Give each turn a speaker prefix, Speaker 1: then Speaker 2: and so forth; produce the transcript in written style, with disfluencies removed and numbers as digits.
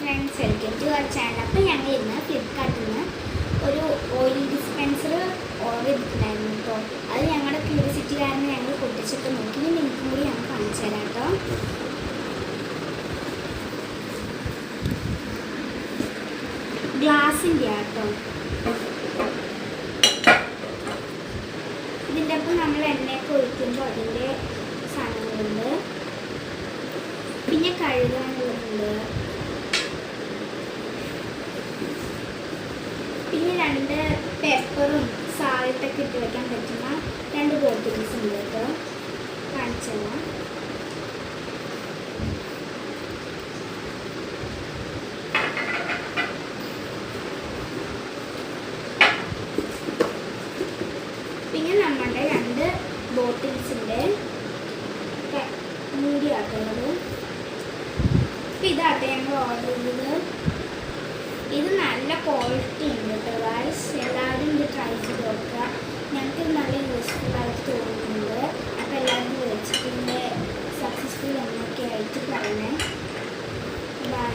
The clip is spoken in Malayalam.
Speaker 1: Friends, welcome to our channel. അപ്പോൾ ഞങ്ങൾ ഇന്ന് ഫ്ലിപ്കാർട്ടിൽ നിന്ന് ഒരു ഓയിൽ ഡിസ്പെൻസർ ഓർഡർ ചെയ്തിട്ടുണ്ടായിരുന്നു കേട്ടോ. അത് ഞങ്ങളുടെ ക്യൂരിയോസിറ്റി കാരണം ഞങ്ങൾ പൊട്ടിച്ചിട്ട് നോക്കി. ഇനി നിങ്ങൾക്കും കൂടി ഞങ്ങൾ കാണിച്ചു തരാം കേട്ടോ. ഗ്ലാസിൻ്റെ ആട്ടോ. ഇതിൻ്റെ ഒപ്പം നമ്മൾ എണ്ണയൊക്കെ ഒഴിക്കുമ്പോൾ അതിൻ്റെ സാധനങ്ങളുണ്ട്. പിന്നെ കഴുകാനുള്ളതുണ്ട്. പിന്നെ 2 പെപ്പറും സാൾട്ടൊക്കെ ഇട്ട് വയ്ക്കാൻ പറ്റുന്ന 2 ബോട്ടിൽസ് ഉണ്ട് കേട്ടോ. കാണിച്ചല്ല. പിന്നെ നമ്മുടെ 2 ബോട്ടിൽസിൻ്റെ മൂടി ആക്കുന്നത്. അപ്പം ഇതാട്ടെ ഞങ്ങൾ ഓർഡർ ചെയ്തത്. ഇത് നല്ല ക്വാളിറ്റി ഉണ്ട് കേട്ടോ ഗൈസ്. എല്ലാവരും ഇത് ട്രൈ ചെയ്ത് നോക്കുക. ഞങ്ങൾക്ക് നല്ല യൂസ്ഫുൾ ആയിട്ട് തോന്നുന്നുണ്ട്. അപ്പോൾ എല്ലാവരും മേടിച്ചിട്ട് സക്സസ്ഫുൾ എന്നൊക്കെ ആയിട്ട് പറയണേ. ബൈ.